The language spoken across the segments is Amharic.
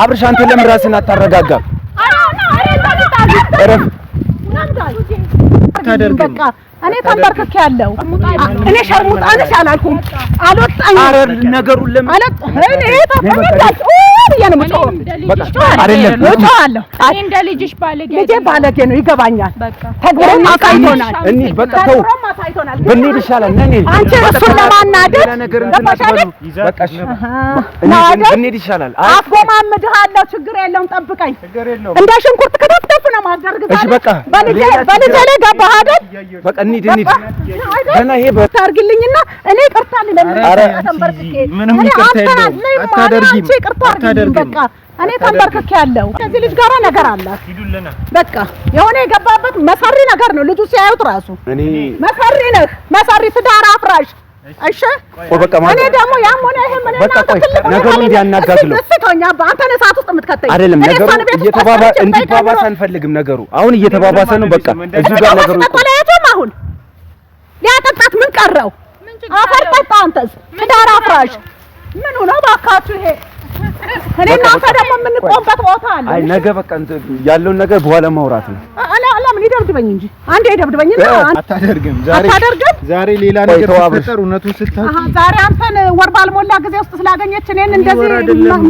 አብርሽ አንተ ለምን ራስህን አታረጋጋም? እረፍ በቃ እኔ ተንበርክኬ ያለው እኔ ሸርሙጣ ነሽ አላልኩም። አልወጣኝ አረ ነገሩን ለምን እኔ ተፈቀደች ያንመጣ በቃ አይደለም ወጣለሁ። እኔ እንደ ልጅሽ ባለጌ ልጄ ባለጌ ነው ይገባኛል። ተግባራዊ ማሳይቶናል። እኔ በቃ ተው ብንሄድ ይሻላል። ነኝ አንቺ እሱን ለማናደድ ነገር እንትን አትበሉ። በቃ እሺ ብንሄድ ይሻላል። አስጎማምድሃለሁ። ችግር የለውም ጠብቀኝ። እንደ ሽንኩርት ከተፍተፍ ነው ማደርግታ። እሺ በቃ በልጄ ላይ ገባህ አይደል? በቃ እንሂድ ገና ይሄ ታርግልኝና እኔ ይቅርታ ልለምን ተንበርክኬ ምንም ይቅርታ የለውም። አታደርጊም በቃ እኔ ተንበርክኬ ያለው ከዚህ ልጅ ጋር ነገር አለ። በቃ የሆነ የገባበት መሰሪ ነገር ነው። ልጁ ሲያዩት ራሱ እኔ መሰሪ ትዳር አፍራሽ። እሺ በቃ እኔ ደግሞ ያም ሆነ ይሄ ምን በቃ ቆይ ነገሩን እንዲያናጋግለው እስተኛ በአንተ ነሳት ውስጥ የምትከተኝ አይደለም። ነገሩ እንዲባባስ አንፈልግም። ነገሩ አሁን እየተባባሰ ነው። በቃ እዚህ ጋር ነገሩ አሁን ሊያጠጣት ምን ቀረው? አፈር ጠጣ። አንተስ ትዳር አፍራሽ ምን ሆነ ባካችሁ? ይሄ እኔ እናንተ ደግሞ የምንቆምበት ቦታ አለ። አይ ነገ በቃ ያለውን ነገር በኋላ ማውራት ነው። ለምን ይደብድበኝ እንጂ አንዴ ይደብድበኝና አታደርግም። ዛሬ ሌላ ነገር ተፈጠር እውነቱን ስታይ ዛሬ አንተን ወር ባልሞላ ጊዜ ውስጥ ስላገኘች እኔን እንደዚህ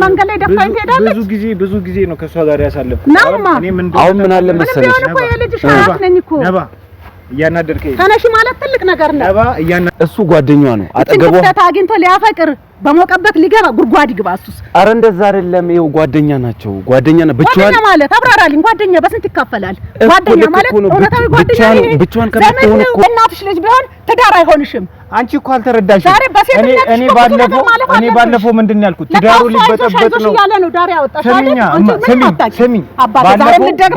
መንገድ ላይ ደፍታኝ ትሄዳለች። ብዙ ጊዜ ነው ከሷ ጋር ያሳለፍኩት። አሁን ምን አለ መሰለሽ የልጅሽ አያት ነኝ እኮ ነባ እያናደርከኝ ተነሽ ማለት ትልቅ ነገር ነው። ነባ እሱ ጓደኛዋ ነው። አጠገቧ አግኝቶ ሊያፈቅር በሞቀበት ሊገባ ጉድጓድ ይግባ። እሱስ አረ እንደዛ አይደለም። ይኸው ጓደኛ ናቸው። ጓደኛ ነው። ብቻዋን ማለት አብራራልኝ። ጓደኛ በስንት ይከፈላል? ጓደኛ ማለት እውነታዊ ጓደኛ ብቻዋን ከምትሆን እኮ እናትሽ ልጅ ቢሆን ትዳር አይሆንሽም። አንቺ እኮ አልተረዳሽም። እኔ ባለፈው ምንድን ነው ያልኩት? ትዳሩ ሊበጠበጥ ነው ያለ ነው ዳር ያወጣሽ አይደል? ስሚኝ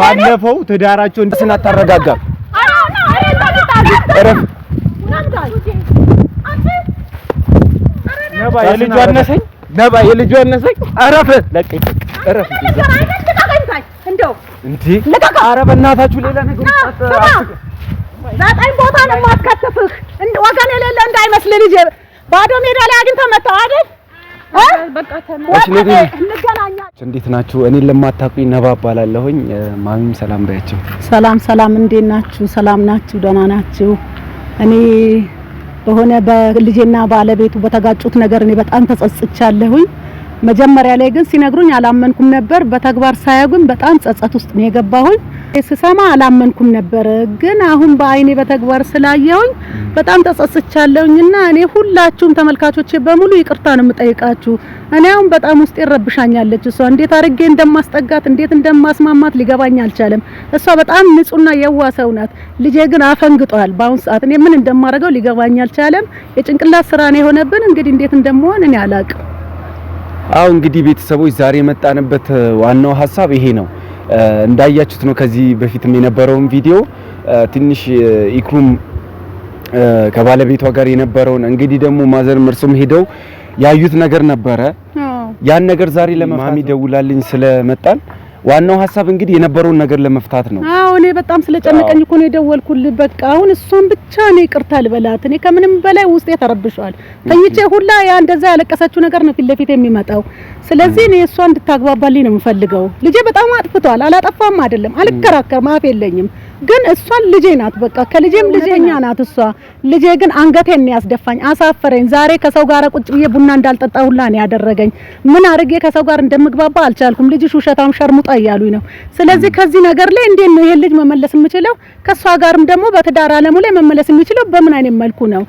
ባለፈው ትዳራቸው እንትን አታረጋጋም። እረፍ ነባ የልጁ አነሰኝ። እረፍ ለቀኝ። እረፍ እንደው እንዴ! ኧረ በእናታችሁ ሌላ ነገር ዘጠኝ ቦታ ነው የማትከትፍህ። ወገን የሌለ እንዳይመስል ልጅ ባዶ ሜዳ ላይ አግኝተህ መጣሁ አይደል? በቃ እንገናኛለን። እንዴት ናችሁ? እኔን ለማታውቁኝ ነባ እባላለሁኝ። ማሚም ሰላም ባያቸው። ሰላም፣ እንዴት ናችሁ? ሰላም ናችሁ? ደህና ናችሁ? እኔ በሆነ በልጄና ባለቤቱ በተጋጩት ነገር እኔ በጣም ተጸጽቻለሁኝ። መጀመሪያ ላይ ግን ሲነግሩኝ አላመንኩም ነበር። በተግባር ሳያጉኝ በጣም ጸጸት ውስጥ ነው የገባሁኝ። ስሰማ አላመንኩም ነበር፣ ግን አሁን በአይኔ በተግባር ስላየሁኝ በጣም ተጸጽቻለሁኝና እኔ ሁላችሁም ተመልካቾቼ በሙሉ ይቅርታ ነው የምጠይቃችሁ። እኔ አሁን በጣም ውስጥ ይረብሻኛለች። እሷ እንዴት አድርጌ እንደማስጠጋት እንዴት እንደማስማማት ሊገባኝ አልቻለም። እሷ በጣም ንጹህና የዋህ ሰው ናት። ልጄ ግን አፈንግጧል። በአሁን ሰዓት እኔ ምን እንደማደርገው ሊገባኝ አልቻለም። የጭንቅላት ስራ ነው የሆነብን። እንግዲህ እንዴት እንደምሆን እኔ አላቅም። አው እንግዲህ ቤተሰቦች ዛሬ የመጣንበት ዋናው ሀሳብ ይሄ ነው። እንዳያችሁት ነው ከዚህ በፊትም የነበረውን ቪዲዮ ትንሽ ኢክሩም ከባለቤቷ ጋር የነበረውን እንግዲህ ደግሞ ማዘር መርሶም ሄደው ያዩት ነገር ነበረ። ያን ነገር ዛሬ ለማሚ ደውላልኝ ስለመጣን ዋናው ሀሳብ እንግዲህ የነበረውን ነገር ለመፍታት ነው። አዎ እኔ በጣም ስለጨነቀኝ እኮ ነው የደወልኩልህ። በቃ አሁን እሷን ብቻ ነው ይቅርታ ልበላት። እኔ ከምንም በላይ ውስጤ ተረብሿል። ተኝቼ ሁላ ያ እንደዛ ያለቀሰችው ነገር ነው ፊት ለፊት የሚመጣው። ስለዚህ እኔ እሷን እንድታግባባልኝ ነው የምፈልገው። ልጄ በጣም አጥፍቷል። አላጠፋም አይደለም፣ አልከራከርም፣ አፍ የለኝም። ግን እሷን ልጄ ናት። በቃ ከልጄም ልጄኛ ናት እሷ። ልጄ ግን አንገቴን ነው ያስደፋኝ፣ አሳፈረኝ። ዛሬ ከሰው ጋር ቁጭ ብዬ ቡና እንዳልጠጣ ሁላ ነው ያደረገኝ። ምን አድርጌ ከሰው ጋር እንደምግባባ አልቻልኩም። ልጅሽ ውሸታም ሸርሙጣ እያሉኝ ነው። ስለዚህ ከዚህ ነገር ላይ እንዴት ነው ይሄን ልጅ መመለስ የምችለው? ከሷ ጋርም ደግሞ በትዳር ዓለሙ ላይ መመለስ የሚችለው በምን አይነት መልኩ ነው?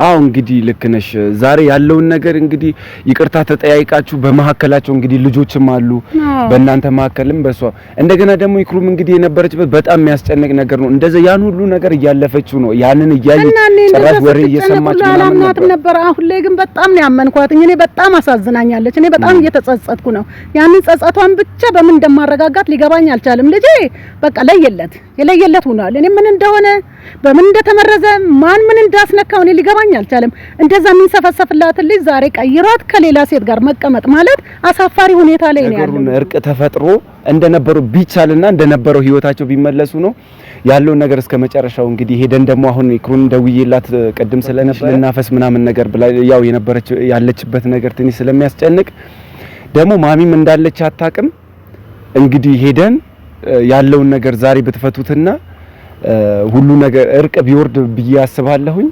አው እንግዲህ ልክ ነሽ። ዛሬ ያለውን ነገር እንግዲህ ይቅርታ ተጠያይቃችሁ በመሐከላቸው እንግዲህ ልጆችም አሉ በእናንተ መሐከልም በሷ እንደገና ደግሞ ኢክሩም እንግዲህ የነበረችበት በጣም የሚያስጨንቅ ነገር ነው። እንደዛ ያን ሁሉ ነገር እያለፈችው ነው። ያንን እያየች ጭራሽ ወሬ እየሰማች ምናምን ነበር። አሁን ላይ ግን በጣም ነው ያመንኳት። እኔ በጣም አሳዝናኛለች። እኔ በጣም እየተጸጸትኩ ነው። ያንን ጸጸቷን ብቻ በምን እንደማረጋጋት ሊገባኝ አልቻለም። ልጄ በቃ የለየለት ሆኗል። እኔ ምን እንደሆነ በምን እንደተመረዘ ማን ምን እንዳስነካው እኔ ሊገባኝ አልቻለም። እንደዛ የሚንሰፈሰፍላት ልጅ ዛሬ ቀይሯት ከሌላ ሴት ጋር መቀመጥ ማለት አሳፋሪ ሁኔታ ላይ ነው ያለው። እርቅ ተፈጥሮ እንደነበረው ቢቻልና እንደነበረው ህይወታቸው ቢመለሱ ነው ያለው ነገር እስከ መጨረሻው። እንግዲህ ሄደን ደግሞ አሁን ኢክሩን ደውዬላት ቅድም ስለነበር ልናፈስ ምናምን ነገር ብላ ያው ያለችበት ነገር ትንሽ ስለሚያስጨንቅ ደግሞ ማሚም እንዳለች አታውቅም። እንግዲህ ሄደን ያለውን ነገር ዛሬ ብትፈቱትና ሁሉ ነገር እርቅ ቢወርድ ብዬ አስባለሁኝ።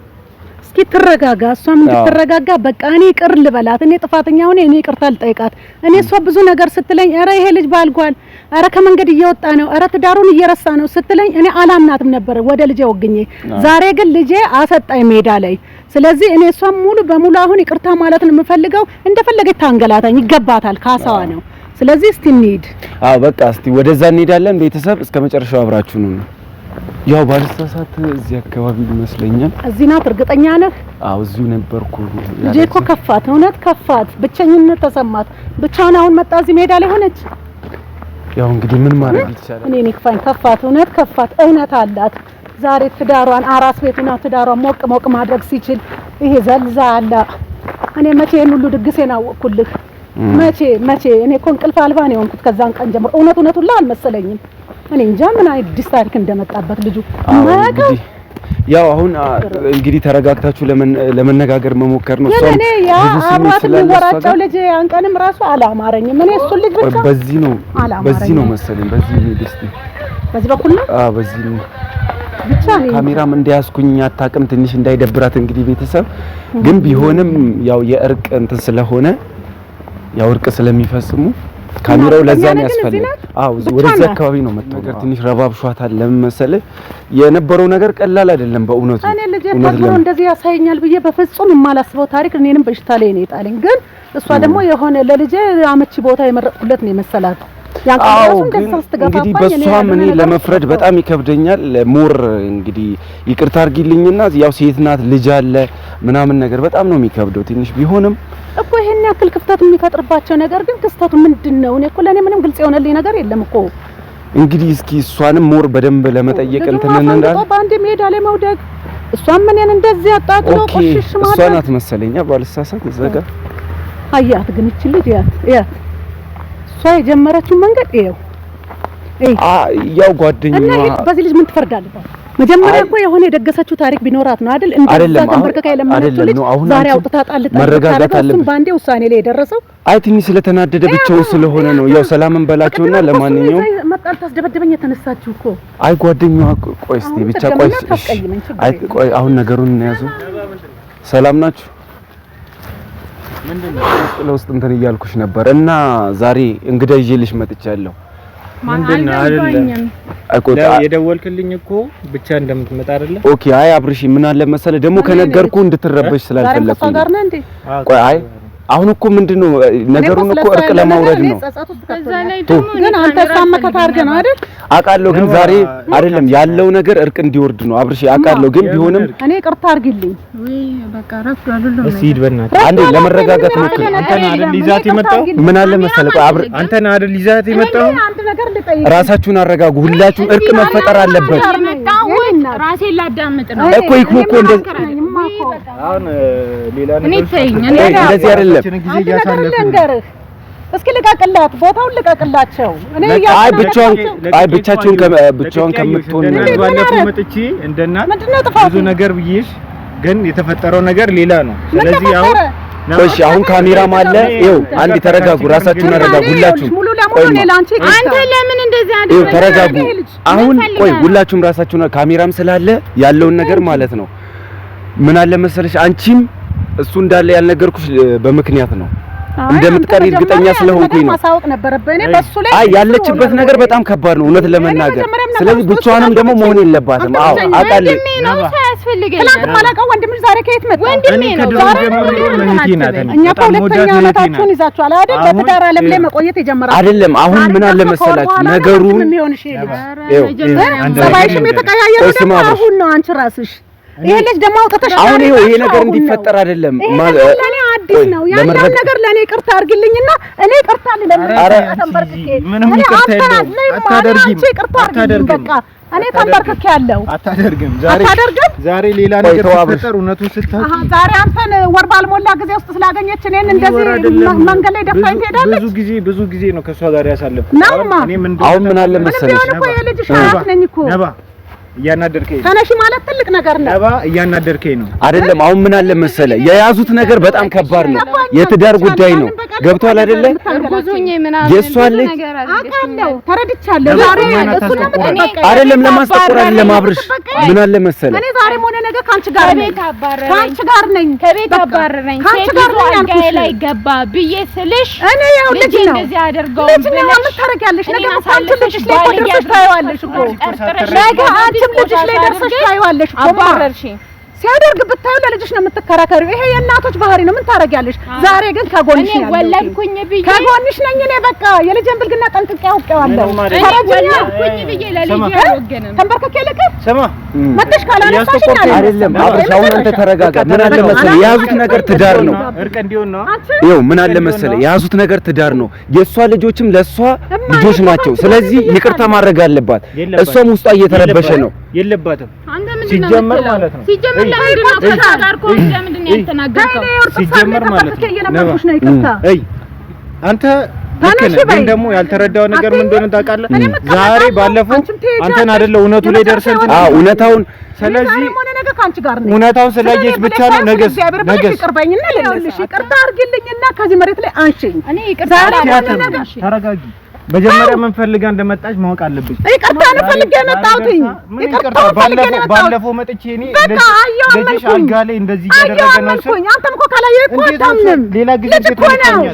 እስኪ ትረጋጋ፣ እሷም እንድትረጋጋ በቃ እኔ ይቅር ልበላት፣ እኔ ጥፋተኛ ሆነ እኔ ይቅርታ ልጠይቃት። እኔ እሷ ብዙ ነገር ስትለኝ ኧረ ይሄ ልጅ ባልጓል፣ ኧረ ከመንገድ እየወጣ ነው፣ ኧረ ትዳሩን እየረሳ ነው ስትለኝ እኔ አላምናትም ነበር ወደ ልጄ ወግኜ። ዛሬ ግን ልጄ አሰጣኝ ሜዳ ላይ። ስለዚህ እኔ እሷም ሙሉ በሙሉ አሁን ይቅርታ ማለት ነው የምፈልገው። እንደፈለገች ታንገላታኝ፣ ይገባታል፣ ካሳዋ ነው። ስለዚህ እስቲ እንሂድ። አዎ በቃ እስቲ ወደዛ እንሄዳለን። ቤተሰብ እስከመጨረሻው አብራችሁ ነው። ያው ባልሳሳት እዚህ አካባቢ ይመስለኛል። እዚህ ናት። እርግጠኛ ነህ? አዎ እዚሁ ነበርኩ። ልጄ እኮ ከፋት፣ እውነት ከፋት፣ ብቸኝነት ተሰማት። ብቻዋን አሁን መጣ እዚህ ሜዳ ላይ ሆነች። ያው እንግዲህ ምን ማድረግ ይቻላል? እኔ ንክፋኝ፣ ከፋት፣ እውነት ከፋት። እውነት አላት። ዛሬ ትዳሯን አራስ ቤቱና ትዳሯን ሞቅ ሞቅ ማድረግ ሲችል ይሄ ዘልዛ አላ። እኔ መቼን ሁሉ ድግሴን አወቅኩልህ። መቼ እኔ እኮ እንቅልፍ አልባ ነው የሆንኩት ከዛን ቀን ጀምሮ። እውነት ሁላ አልመሰለኝም። እኔ እንጃ ምን አዲስ ታሪክ እንደመጣበት ልጁ ማቀው። ያው አሁን እንግዲህ ተረጋግታችሁ ለመነጋገር መሞከር ነው። እኔ ያ አብራት የሚወራጨው ልጅ አንቀንም ራሱ አላማረኝም። እኔ እሱ ልጅ ብቻ በዚህ ነው መሰለኝ። በዚህ በኩል ነው። በዚህ ነው ብቻ ነው። ካሜራም እንዲያስኩኝ አታውቅም፣ ትንሽ እንዳይደብራት እንግዲህ ቤተሰብ ግን ቢሆንም ያው የእርቅ እንትን ስለሆነ ያው እርቅ ስለሚፈጽሙ ካሜራው ለዛ ነው ያስፈልጋል። ወደዚህ አካባቢ ነው መጥተው ትንሽ ረባብሿታል። ለምን መሰለህ የነበረው ነገር ቀላል አይደለም በእውነቱ። እኔ ልጅ ተፈጥሮ እንደዚህ ያሳየኛል ብዬ በፍጹም የማላስበው ታሪክ እኔንም በሽታ ላይ ነው የጣለኝ። ግን እሷ ደግሞ የሆነ ለልጄ አመቺ ቦታ የመረጥኩለት ነው የመሰላት። እንግዲህ በሷም እኔ ለመፍረድ በጣም ይከብደኛል። ሞር እንግዲህ ይቅርታ አድርጊልኝና ያው ሴት ናት፣ ልጅ አለ ምናምን ነገር በጣም ነው የሚከብደው። ትንሽ ቢሆንም እኮ ይሄን ያክል ክፍተት የሚፈጥርባቸው ነገር ግን ክስተቱ ምንድነው? እኔ እኮ ለኔ ምንም ግልጽ የሆነልኝ ነገር የለም እኮ። እንግዲህ እስኪ እሷንም ሞር በደንብ ለመጠየቅ እንትን እንዳል በአንድ ሜዳ ላይ መውደቅ እሷም እኔን እንደዚህ አጣጥሎ ቆሽሽ ማለት እሷ ናት መሰለኛ ባልሳሳት ዘጋ አያት። ግን እቺ ልጅ ያት እሷ የጀመረችው መንገድ ይኸው ያው ጓደኛዋ በዚህ ልጅ ምን ትፈርዳለህ? መጀመሪያ እኮ የሆነ የደገሰችው ታሪክ ቢኖራት ነው አይደል? እንደዛ ተንበርከካ የለመነችው ልጅ ዛሬ አውጥታ ጣልጣ መረጋጋት አለበት። ባንዴ ውሳኔ ላይ የደረሰው ትንሽ ስለተናደደ ብቻውን ስለሆነ ነው። ያው ሰላምን በላቸውና ለማንኛውም መጣል ታስደበደበኝ የተነሳችው እኮ ጓደኛዋ ቆይ እስቲ ብቻ ቆይ አሁን ነገሩን እንያዘው። ሰላም ናችሁ? ምንድነው ለውስጥ እንትን እያልኩሽ ነበር እና ዛሬ እንግዳ ይዤልሽ መጥቻለሁ። ምንድነው አይደለም የደወልክልኝ እኮ ብቻ እንደምትመጣ አይደለ? ኦኬ። አብርሽ ምን አለ መሰለህ ደግሞ ከነገርኩ እንድትረበሽ ስላልፈለኩኝ ቆይ አሁን እኮ ምንድነው ነገሩን እኮ እርቅ ለማውረድ ነው። ግን አንተ ሳመከታ አድርገህ ነው አይደል? አውቃለሁ። ግን ዛሬ አይደለም ያለው ነገር እርቅ እንዲወርድ ነው አብርሽ። አውቃለሁ። ግን ቢሆንም እኔ ይቅርታ አድርጊልኝ። ወይ በቃ ረፍ አይደለም። እስኪ ሂድ በእናትህ አንዴ ለመረጋጋት ሞክር። አንተ ነህ አይደል ይዛት የመጣው? ምን አለ መሰለህ ቆይ አብርሽ አንተ ነህ አይደል ይዛት የመጣው? ራሳችሁን አረጋጉ። ሁላችሁም እርቅ መፈጠር አለበት። ራሴን ላዳምጥ ነው እኮ ይኩ እኮ እንደዚህ አሁን ሌላ እኔ ተይኝ። እንደዚህ አይደለም። እስኪ ልቀቅላት፣ ቦታውን ልቀቅላቸው። እኔ ብቻውን ከምትሆን ባለፈው መጥቼ እንደናት ብዙ ነገር ብዬሽ ግን የተፈጠረው ነገር ሌላ ነው። ስለዚህ አሁን ካሜራም አለ። ይኸው አንዴ ተረጋጉ፣ ራሳችሁን አረጋጉ ሁላችሁም። አንተ ለምን እንደዚህ አድርገህ ተረጋጉ። አሁን ቆይ ሁላችሁም ራሳችሁን ካሜራም ስላለ ያለውን ነገር ማለት ነው። ምን አለ መሰለሽ አንቺም እሱ እንዳለ ያልነገርኩሽ በምክንያት ነው። እንደምትቀሪ እርግጠኛ ስለሆንኩኝ ነው። ማሳወቅ ነበረብኝ እኔ በሱ ላይ ያለችበት ነገር በጣም ከባድ ነው እውነት ለመናገር። ስለዚህ ብቻዋንም ደግሞ መሆን የለባትም። አውቃለሁ ትናንት ማላውቀው ወንድም ዛሬ ከየት መጣ? ወንድሜ ነው ዛሬ እኛ ሁለተኛ ዓመታችሁን ይዛችኋል አይደል? በትዳር ዓለም ላይ መቆየት የጀመራችሁ አይደለም። አሁን ምን አለ መሰላችሁ ነገሩን ሰባይሽም የተቀያየረው ደግሞ አሁን ነው አንቺ ራስሽ ይሄ ልጅ ደግሞ አውጥተሽ አሁን ይሄ ነገር እንዲፈጠር አይደለም ማለት ለኔ አዲስ ነው። ያን ነገር ለኔ ይቅርታ አድርግልኝና እኔ ይቅርታ ልለምን ተንበርክኬ ምንም ይቅርታ የለውም። አታደርጊም በቃ እኔ ተንበርክኬ ያለው አታደርግም። ዛሬ ሌላ ነገር ሲፈጠር እውነቱን ስታውቂ ዛሬ አንተን ወር ባልሞላ ጊዜ ውስጥ ስላገኘች እኔን እንደዚህ መንገድ ላይ ደፋኝ ትሄዳለች። ብዙ ጊዜ ነው ከሷ ጋር ያሳለፍኩት። አሁን ምን አለ መሰለሽ እኮ የልጅሽ አያት ነኝ እኮ እያናደርከኝ ተነሽ ማለት ትልቅ ነገር ነው። ነባ እያናደርከኝ ነው። አይደለም አሁን ምን አለ መሰለ የያዙት ነገር በጣም ከባድ ነው። የትዳር ጉዳይ ነው። ገብቷል አይደለ? እርጉዙኝ ምናምን የሷ ልጅ አውቃለሁ፣ ተረድቻለሁ። ዛሬ አይደለም ለማስጠቆር አይደለም አብርሽ ምን አለ መሰለ እኔ ዛሬም ሆነ ነገር ካንቺ ጋር ነኝ፣ ካንቺ ጋር ነኝ፣ ከቤት አባረረኝ፣ ካንቺ ጋር ነኝ። አንቺ ላይ ገባ ብዬ ስልሽ እኔ ያው ልጅ ነው እንደዚህ አደርገው ብለሽ ምን ታረጋለሽ? ነገ አንቺ ልጅሽ ላይ ደርሰሽ ታይዋለሽ እኮ ነገ አንቺም ልጅሽ ላይ ደርሰሽ ታይዋለሽ እኮ አባረርሽኝ ሲያደርግ ብታዩ ለልጅሽ ነው የምትከራከሪው። ይሄ የእናቶች ባህሪ ነው። ምን ታረጋለሽ? ዛሬ ግን ከጎንሽ ነኝ። ወለድኩኝ ብዬ ከጎንሽ ነኝ እኔ በቃ የልጅን ብልግና ጠንቅቄ አውቀዋለሁ። ወለድኩኝ ብዬ ለልጅ አልወገንም። ተንበርከክ የለከ ስማ መጥተሽ ካላነሳሽኝ አይደለም አብርሽ አሁን አንተ ተረጋጋ። ምን አለ መሰለ የያዙት ነገር ትዳር ነው። እርቅ እንዲሆን ነው። ይኸው ምን አለ መሰለ የያዙት ነገር ትዳር ነው። የሷ ልጆችም ለሷ ልጆች ናቸው። ስለዚህ ይቅርታ ማድረግ አለባት። እሷም ውስጧ እየተረበሸ ነው። የለባትም አንተ ምንድነው ሲጀመር ማለት ነው። ሲጀመር ለምንድን ነው ተናገርከው? ለምንድን ነው ያልተናገርከው? ሲጀመር ማለት ነው። አይ አንተ ግን ደግሞ ያልተረዳው ነገር ምን እንደሆነ ታውቃለህ? ዛሬ ባለፈው አንተን አይደለ እውነቱ ላይ ደርሰን እውነታውን ስለዚህ እውነታውን ስላየሽ ብቻ ነው ነገስ ይቅርበኝና ለልሽ ይቅርታ አድርጊልኝና ከዚህ መሬት ላይ አንሽኝ። እኔ ይቅርታ አላደረግሽ። ተረጋጊ። መጀመሪያ ምን ፈልጋ እንደመጣች ማወቅ አለብሽ። ይቅርታ ነው ፈልጌ የመጣሁትኝ። ይቅርታ ባለፈው መጥቼ እኔ ልጅሽ አልጋ ላይ እንደዚህ እያደረገ ነው እሱ። አንተም እኮ ካላየህ እኮ አታምንም። ሌላ ጊዜ ተቆጣኛል።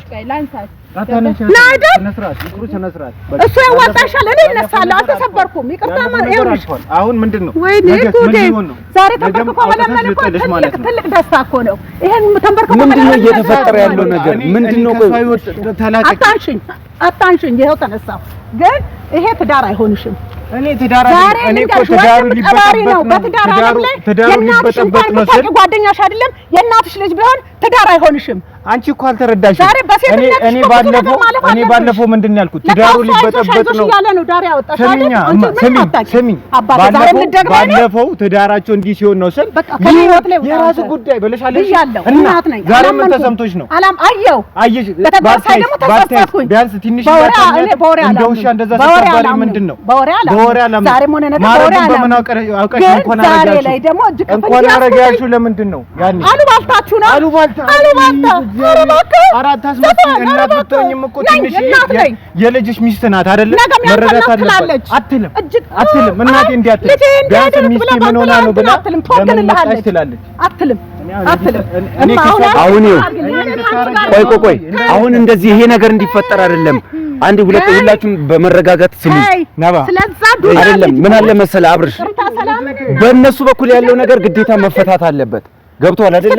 እሱ ያዋጣሻል። እኔ እነሳለሁ። አልተሰበርኩም። ይቅርታ ይኸውልሽ፣ አሁን ምንድን ነው ወይኔ ጉዴ! ዛሬ ተንበርክኮ መለመን እኮ ትልቅ ደስታ እኮ ነው። ይሄን ተንበርክኮ ምንድን ነው እየተፈጠረ ያለው ነገር ምንድን ነው? አታንሽኝ። ይኸው ተነሳሁ። ግን ይሄ ትዳር አይሆንሽም። እኔ ትዳር እኔ እኮ ትዳሩ ሊበጠበጥ ነው። በትዳር ላይ የእናትሽ እንኳን የምታውቂው ጓደኛሽ አይደለም የእናትሽ ልጅ ቢሆን ትዳር አይሆንሽም። አንቺ እኮ አልተረዳሽም። እኔ ባለፈው ምንድን ነው ያልኩት? ትዳሩ ሊበጠበጥ ነው ያለ ነው ዳር ያወጣሽ አይደል? ስሚኝ ባለፈው ትዳራቸው እንዲህ ሲሆን ነው ስል የራሱ ጉዳይ ብለሻል። እናት ነኝ። ዛሬ ምን ተሰምቶሽ ነው? አየሽ ቢያንስ ትንሽ እንደ ውሻ እንደዛ ተባባሪ ምንድን ነው? በወሬ አላም ዛሬም ሆነ ነገር በወሬ አላም በምን አውቀሽ እንኳን አረጋችሁ ለምንድን ነው ያኔ አሉባልታችሁ ነው አሉባልታ አራት አስመጣኝ እናት ብትሆኝም እኮ ትንሽ የልጅሽ ሚስት ናት አይደለ? መረዳት አለበት። አትልም እናቴ እንዲህ አትልም። ቢያንስ ሚስቴ ምን ሆና ነው ብላ ለምን መጣች ትላለች። አትልም። ቆይ አሁን እንደዚህ ይሄ ነገር እንዲፈጠር አይደለም። አንድ ሁለት ሁላችሁም በመረጋጋት ስሙ። አይደለም ምን አለ መሰለ አብርሽ፣ በእነሱ በኩል ያለው ነገር ግዴታ መፈታት አለበት። ገብቷል አይደለ?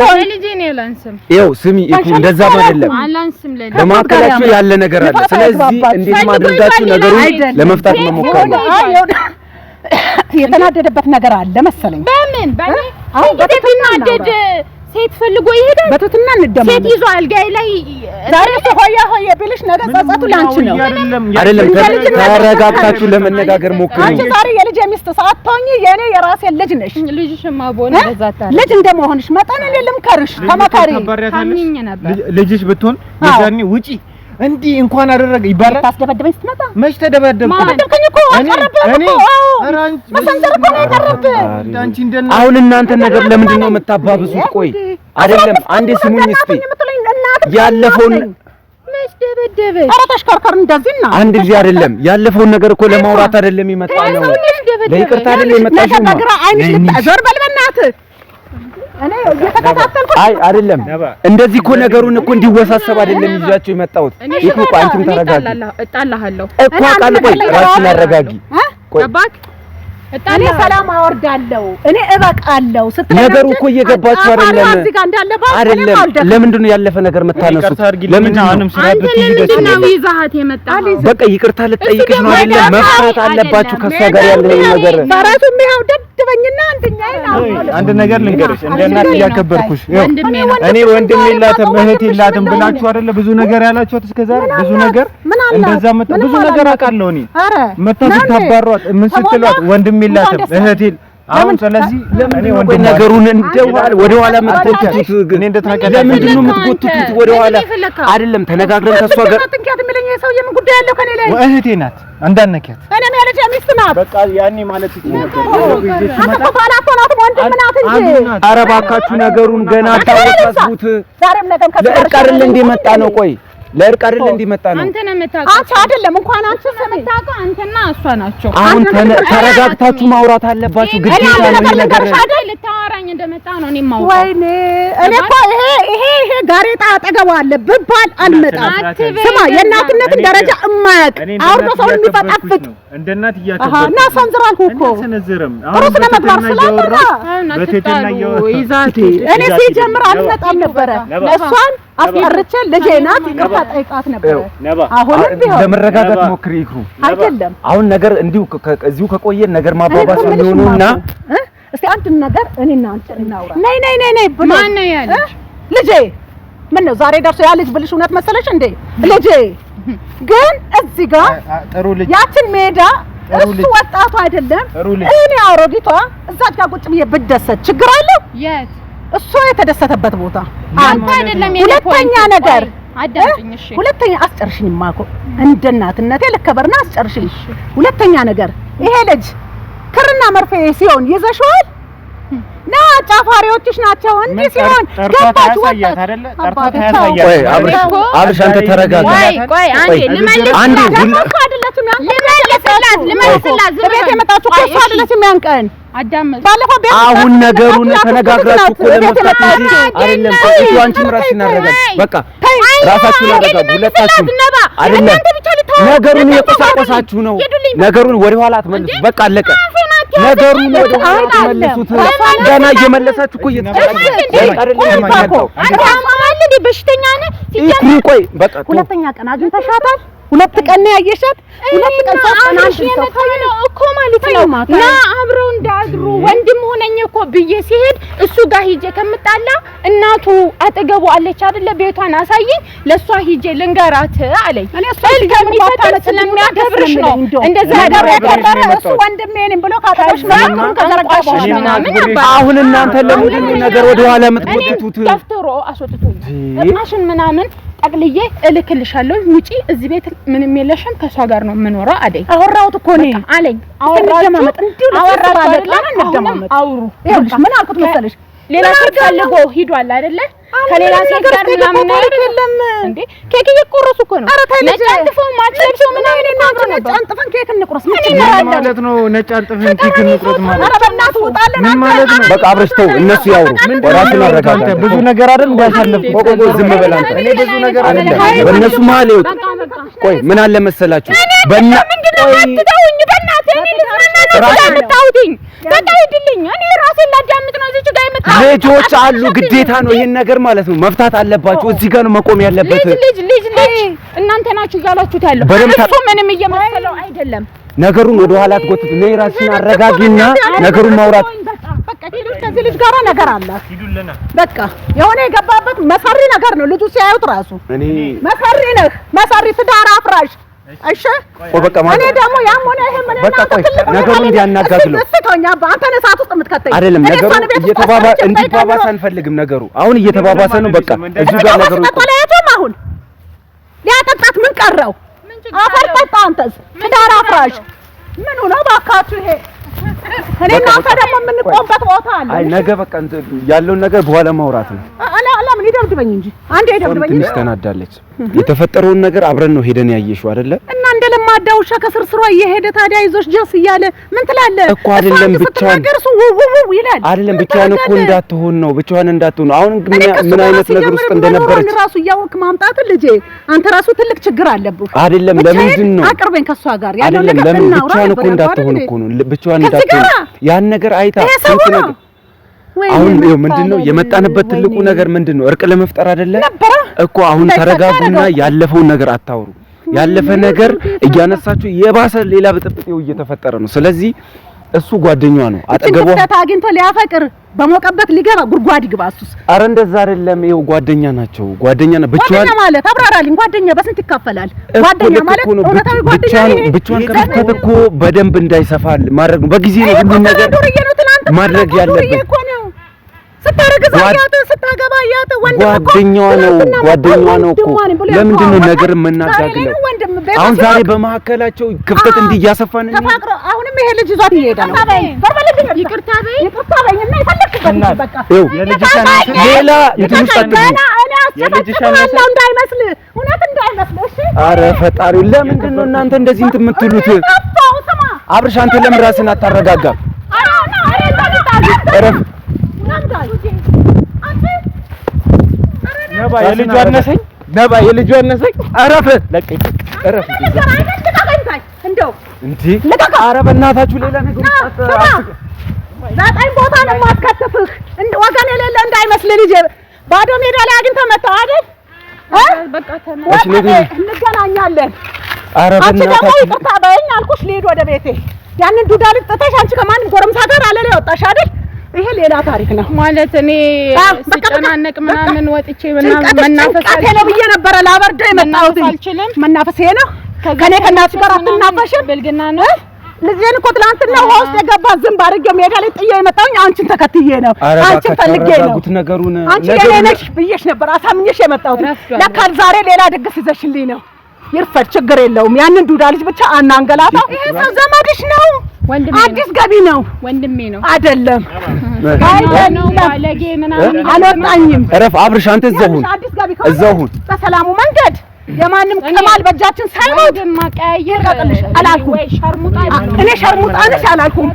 ይኸው ስሚ እኮ እንደዛ አይደለም። በማከላችሁ ያለ ነገር አለ። ስለዚህ እንዴት ማድረጋችሁ ነገሩን ለመፍታት መሞከር ነው። የተናደደበት ነገር አለ መሰለኝ። በምን አሁን በተናደደ ሴት ፈልጎ ይሄዳል። በትትና እንደማ ሴት ይዞ አልጋይ ላይ ዛሬ ሆያ ቢልሽ ነገ ጸጸቱ ላንቺ ነው። አይደለም ተረጋግታችሁ ለመነጋገር ሞክሩ። አንቺ ዛሬ የልጅ ሚስት ሳትሆኚ የኔ የራሴ ልጅ ነሽ። ልጅሽማ ቦነ በዛታ ልጅ እንደመሆንሽ መጠን እኔ ልምከርሽ፣ ተመከሪ። ልጅሽ ብትሆን የዛኔ ውጪ እንዲህ እንኳን አደረገ ይባላል። ታስደበደበኝ ስትመጣ መች ተደበደብኩ? ተደበደብከኝ እኮ አቀረብኩ እኮ መሰንዘር እኮ ነው ያቀረብኩ። አሁን እናንተ ነገር ለምንድን ነው የምታባብሱት? ቆይ አይደለም አንዴ ስሙኝ እስቲ ያለፈውን መች ደበደበ? ኧረ ተሽከርከር እንደዚህና አንድ ጊዜ አይደለም ያለፈውን ነገር እኮ ለማውራት አይደለም የመጣ ነው። ለይቅርታ አይደለም የመጣሽው ነው። ግራ አይንሽ ልታዞር በል በእናትህ እኔ እየተከታተልኩ አይደለም። እንደዚህ እኮ ነገሩን እኮ እንዲወሳሰብ አይደለም ይዣቸው የመጣሁት። ይሄ እኮ አንቺም ተረጋጊ እጣላሃለሁ እኮ ቃል ቆይ ራስሽን አረጋጊ። ቆይ እኔ ሰላም አወርዳለሁ እኔ እበቃለሁ ስትል ነገሩ እኮ እየገባችሁ አይደለም። ለምንድን ነው ያለፈ ነገር የምታነሱት? ለምንድን ነው ይዛሃት የመጣው? በቃ ይቅርታ ልጠይቅሽ ነው አይደለም? መፍታት አለባችሁ ከሷ ጋር ያለው ነገር ፈራቱም ይኸው ደድበኝና አንድ ነገር ልንገርሽ፣ እንደ እናት እያከበርኩሽ እኔ ወንድም የላትም እህት የላትም ብላችሁ አይደለ ብዙ ነገር ያላችሁት እስከዛሬ ብዙ ነገር እንደዛ ብዙ ነገር አውቃለሁ እኔ መታስታባሯት ምን ስትሏት ወንድም የላትም እህት አሁን ስለዚህ እኔ ወንድም ነገሩን እንደዋል ወደ ኋላ የምትጎትቱት ግን ለምንድን ነው የምትጎትቱት? ወደ ኋላ አይደለም ተነጋግረን ከሷ ጋር አትንካኝ። የሰውዬ ምን ጉዳይ ያለው ከኔ ላይ? እህቴ ናት እንዳነካት። እኔ ማለት ሚስት ናት። በቃ ያኔ ማለት ይችላል። አንተ ባላቶ ናት ወንድም ናት እንጂ። ኧረ እባካችሁ ነገሩን ገና አታወሳስቡት። ዛሬም ነገም ለእርቅ አይደል እንዲመጣ ነው። ቆይ ለእርቅ አይደል እንዲመጣ ነው። አንተ ነህ የምታውቀው። አንቺ አይደለም እንኳን አንቺ የምታውቀው አንተና እሷ ናቸው። አሁን ተረጋግታችሁ ማውራት አለባችሁ። ግዴታ ነው ነገር ልታወራኝ እንደመጣ ነው እኔ የማውቀው። ወይኔ እኔ እኮ ይሄ ጋሬጣ አጠገቡ አለ ብባል አልመጣም። ስማ የእናትነትን ደረጃ እማያውቅ አውርዶ ሰው የሚፈጣፍጥ እንደ እናት እያከበረ እና ሰንዝራልኩ እኮ ሰነዝርም አሁን ስለመግባር ስላልመጣ በቴቴና ይዛት እኔ ሲጀምር አልመጣም ነበረ። እሷን አስቀርቼ ልጄ ናት ይቅርታ ጠይቃት ነበረ። አሁንም ቢሆን ለመረጋጋት ሞክሪ ይክሩ። አይደለም አሁን ነገር እንዲሁ እዚሁ ከቆየን ነገር ማባባስ ነው የሚሆነውና እስቲ አንድ ነገር እኔና አንቺ እናውራ። ነይ ማን ነው ያለሽ? ልጄ ምን ነው ዛሬ ደርሶ ያ ልጅ ብልሽ እውነት መሰለሽ እንዴ? ልጄ ግን እዚህ ጋር ጥሩ ልጅ ያችን ሜዳ እሱ ወጣቱ አይደለም እኔ አሮጊቷ እዛች ጋር ቁጭ ብዬ ብደሰት ችግር አለው? የት እሱ የተደሰተበት ቦታ አንተ አይደለም። ሁለተኛ ነገር አዳምጪኝ እሺ። ሁለተኛ አስጨርሽኝማ እኮ እንደ እናትነቴ ልከበርና አስጨርሽኝ። ሁለተኛ ነገር ይሄ ልጅ ክርና መርፌ ሲሆን ይዘሽዋል ና ጫፋሪዎችሽ ናቸው እንዲህ ሲሆን ገባች ወጣት አይደለ? ጠርቷት ያሳያል። ቆይ አብርሽ አንተ ተረጋጋ። ቆይ አንዴ ልመልስላት ቤት የመጣችሁ እኮ እሷ አይደለችም ያን ቀን አዳምጥ። ባለፈው ቤት አሁን ነገሩን ተነጋግራችሁ እኮ ለመፍታት እንጂ አይደለም። እሱ አንቺም ራስሽን አረጋጊ። በቃ ራሳችሁን አረጋጉ ሁለታችሁም። አይደለም ነገሩን እየቆሳቆሳችሁ ነው። ነገሩን ወደ ኋላ አትመልሱ። በቃ አለቀ። ነገሩን ወደ ኋላ አትመልሱት። ገና እየመለሳችሁ እኮ በሽተኛ ነህ። ቆይ በቃ ሁለተኛ ቀን አግኝተሻታል? ሁለት ቀን ነው ያየሻት? ሁለት ቀን ነው እኮ ማለት ነው። ና አብረው እንዳድሩ ወንድም ሆነኝ እኮ ብዬ ሲሄድ እሱ ጋር ሂጄ ከምጣላ እናቱ አጠገቡ አለች አይደለ? ቤቷን አሳየኝ ለሷ ሂጄ ልንገራት አለኝ። እኔ እሱ ከሚፈጠር ስለሚያከብርሽ ነው እንደዛ ነገር ያደረገ እሱ ወንድሜ ነኝ ብሎ ካታሽ ነው ከዘረጋሽ ምናምን ነበር። አሁን እናንተ ለምንድን ነው ነገር ወደ ኋላ የምትጎትቱት? ደፍተሮ አስወጥቶኝ ማሽን ምናምን ጠቅልዬ እልክልሻለሁ ውጪ እዚህ ቤት ምንም የለሽም ከሷ ጋር ነው የምኖረው አለኝ። አወራሁት እኮ እኔ አለኝ። አውሩ ምን አልኩት መሰለሽ? ሌላ ሴት ፈልጎ ሂዷል አይደለ? ከሌላ ሴት ጋር ምናምን አይደለም እንዴ? ኬክ እየቆረሱ እኮ ነው። ነጭ አንጥፎ ማጥለብሶ ምናምን እናንተ ነጭ አንጥፈን ኬክ እንቆርስ ምን ማለት ነው? ነጭ አንጥፈን ኬክ እንቆርስ ማለት ኧረ በእናትህ ውጣልን አንተ ማለት ነው። በቃ አብረሽ ተው፣ እነሱ ያውሩ። ራስን አረጋጋ። ብዙ ነገር አይደል እንዳሳለፍኩ። ቆይ ዝም በል አንተ። እኔ ብዙ ነገር አይደል በእነሱ መሀል ይወጣ። ቆይ ምን አለ መሰላችሁ? ምንድነው አትተውኝ በእናትህ። እኔ ልዝናና ነው የምታውትኝ። በቃ ሂድልኝ። እኔ ራሴን ላዳምጥ ነው እዚህ ጋር የመጣሁት። ልጆች አሉ፣ ግዴታ ነው ይሄን ነገር ማለት ነው መፍታት አለባችሁ። እዚህ ጋር ነው መቆም ያለበት። ልጅ እናንተ ናችሁ እያላችሁት ያለው እሱ ምንም እየመሰለው አይደለም። ነገሩን ወደ ኋላ አትጎትቱ። ነይ ራስሽን አረጋጊና ነገሩን ማውራት በቃ ከዚህ ልጅ ጋር ነገር አለ። በቃ የሆነ የገባበት መሰሪ ነገር ነው። ልጁ ሲያዩት ራሱ እኔ መሰሪ ነህ፣ መሰሪ ትዳር አፍራሽ። እሺ በቃ ማለት እኔ ደግሞ ያም ሆነ ይሄ ምን በቃ ቆይ ነገሩን እንዲያናጋግለው እስተኛ አንተ ነህ ሰዓት ውስጥ የምትከተኝ አይደለም። ነገሩ እንዲባባስ አንፈልግም። ነገሩ አሁን እየተባባሰ ነው። በቃ እዚህ ጋር ነገሩ ተለያየም። አሁን ሊያጠጣት ምን ቀረው? አፈር ጠጣ። አንተስ ትዳር አፍራሽ ምን ነው ባካችሁ? ይሄ እኔ እናንተ ደግሞ የምንቆምበት ቦታ አለ። አይ ነገ በቃ ያለውን ነገር በኋላ ማውራት ነው። ለምን ይደብድበኝ እንጂ አንዴ ይደብድበኝ። ትንሽ ተናዳለች። የተፈጠረውን ነገር አብረን ነው ሄደን ያየሽው አይደለ? እና እንደ ለማዳ ውሻ ከስርስሯ እየሄደ ታዲያ ይዞሽ ጀስ እያለ ምን ትላለህ እኮ? አይደለም ብቻዋን ይላል። አይደለም ብቻዋን እኮ እንዳትሆን ነው። ብቻዋን እንዳትሆን አሁን ምን አይነት ነገር ውስጥ እንደነበረች ራሱ እያወቅ ማምጣት ልጄ፣ አንተ ራሱ ትልቅ ችግር አለብህ። አይደለም ለምንድን ነው አቅርበኝ ከሷ ጋር ያለው ነገር ለምን ብቻዋን እኮ እንዳትሆን እኮ ነው። ብቻዋን እንዳትሆን ያን ነገር አይታ ስንት ነገር አሁን ይኸው ምንድነው የመጣንበት ትልቁ ነገር ምንድነው? እርቅ ለመፍጠር አይደለ እኮ። አሁን ተረጋጉና ያለፈውን ነገር አታውሩ። ያለፈ ነገር እያነሳችሁ የባሰ ሌላ ብጥብጥ እየተፈጠረ ነው። ስለዚህ እሱ ጓደኛዋ ነው አጠገቧ አግኝቶ ሊያፈቅር በሞቀበት ሊገባ ጉድጓድ ይግባ። እሱስ ኧረ እንደዛ አይደለም። ይኸው ጓደኛ ናቸው። ጓደኛ ነው ብቻዋን ማለት አብራራልኝ። ጓደኛ በስንት ይካፈላል? ጓደኛ ማለት እውነታዊ ጓደኛ ብቻዋን ከፍተት እኮ በደንብ እንዳይሰፋል ማድረግ ነው። በጊዜ ነው ሁሉ ነገር ማድረግ ያለበት። ስታረግዛያት ስታገባያት ጓደኛዋ ነው እኮ ለምንድን ነው ነገር የምናጋግለው? አሁን ዛሬ በመሀከላቸው ክፍተት እንዲያሰፋን ነው። አሁንም ይሄ ልጅ ይዟት ይሄዳ ነው። ይቅርታ በይ እና ይፈልክበት በቃ የልጅሽን ሌላ የትምጣት የልጅሽን እንዳይመስል እውነት እንዳይመስል። እሺ ኧረ ፈጣሪው ለምንድን ነው እናንተ እንደዚህ እንትን የምትሉት? አብርሽ አንተ ለምን ራስህን አታረጋጋም? ነባ የልጁ አነሰኝ። አረፍ ለቀኝ አረፍ እንደው እንዴ ኧረ በእናታችሁ ሌላ ነገር ዘጠኝ ቦታ ነው የማትከትፍህ። እንደ ወገን የሌለ እንዳይመስል ልጅ ባዶ ሜዳ ላይ አግኝተህ መጣሁ አይደል? በቃ እንገናኛለን። ኧረ አንቺ ደግሞ ይቅርታ በይኝ አልኩሽ። ልሂድ ወደ ቤቴ። ያንን ዱዳ ልጅ ጥተሽ አንቺ ከማንም ጎረምሳ ጋር አለለ ወጣሽ አይደል? ይሄ ሌላ ታሪክ ነው ማለት እኔ ሲጨናነቅ ምናምን ወጥቼ ምናምን መናፈስ አልችልም ብዬ ነበረ። ላበርደው የመጣሁት መናፈስ ይሄ ነው። ከኔ ከእናትሽ ጋር አትናፈሽም። ብልግና ነው። ልጄን እኮ ትናንትና ውሃ ውስጥ የገባ ዝንብ አድርጌው ሜዳ ላይ ጥዬ የመጣሁኝ አንቺን ተከትዬ ነው። አንቺን ፈልጌ ነው። አንቺ የኔ ነሽ ብዬሽ ነበር አሳምኜሽ የመጣሁት። ለካ ዛሬ ሌላ ድግስ ይዘሽልኝ ነው። ይርፈድ፣ ችግር የለውም። ያንን ዱዳ ልጅ ብቻ አናንገላታው። ይሄ ሰው ዘመድሽ ነው፣ አዲስ ገቢ ነው፣ ወንድሜ ነው። አይደለም አይደለም፣ ባለጌ ምናምን አልወጣኝም። እረፍ አብርሽ፣ አንተ እዛው ሁን በሰላሙ መንገድ የማንም ቅማል በእጃችን ሳይሞት ማቀያየር አላልኩም። እኔ ሸርሙጣ ነሽ አላልኩም።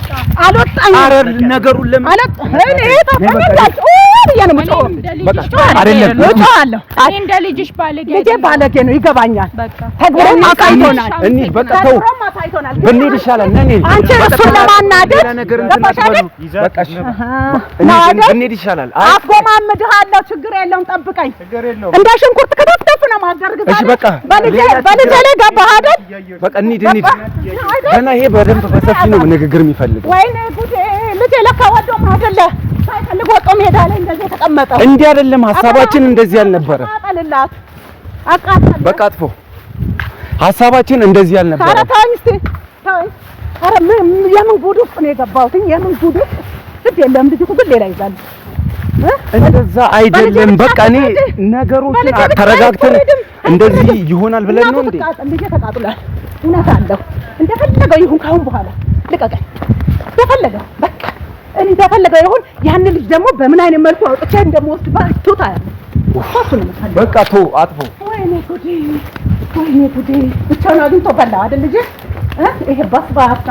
አልወጣኝም። ኧረ ነገሩን ለምን እኔ ተፈነዳች ያኔ ምጮ አይደለም እጮሃለሁ። እኔ እንደ ልጅሽ ባለጌ ልጄ ባለጌ ነው፣ ይገባኛል። ተግባራዊ ማሳይቶናል። እንሂድ በቃ ተው፣ ብንሄድ ይሻላል። ነኝ አንቺ እሱን ለማናደድ በቃሽ፣ ብንሄድ ይሻላል። አስጎማምድሃለሁ። ችግር የለውም፣ ጠብቀኝ። እንደ ሽንኩርት ከተፍ ነው ማገርግዛ። እሺ በቃ በልጄ ላይ ገባህ አይደል? በቃ እንሂድ። ገና ይሄ በደንብ በሰፊ ነው ንግግር የሚፈልገው። ወይኔ ጉዴ! ልጄ ለካ ወዶም አይደለ ሳይፈልግ ወጦ ሜዳ ላይ እንደዚህ ተቀመጠ። እንዲህ አይደለም ሀሳባችን፣ እንደዚህ አልነበረ። በቃ አጥፎ ሀሳባችን እንደዚህ አልነበረ። ኧረ ተወኝ እስኪ ተወኝ። ኧረ የምን ጉድ ውስጥ ነው የገባሁት? የምን ጉድ ውስጥ ግድ የለም። ልጅ እኮ ግን ሌላ ይዛል። እንደዛ አይደለም። በቃ እኔ ነገሮችን ተረጋግተን እንደዚህ ይሆናል ብለን ነው እንዴ? ልጄ ተቃጥሏል። እውነት አለው። እንደፈለገው ይሁን። ካሁን በኋላ ልቀቀኝ። እንደፈለገው በቃ እንደፈለገው ይሁን። ያን ልጅ ደግሞ በምን አይነት መልኩ አውጥቼ እንደምወስድ ባቱታ ያለ በቃ ተው አጥፎ። ወይኔ ጉዴ! ወይኔ ጉዴ! ብቻውን አግኝቶ በላው አይደል ልጄ? ይሄ ባስባሳ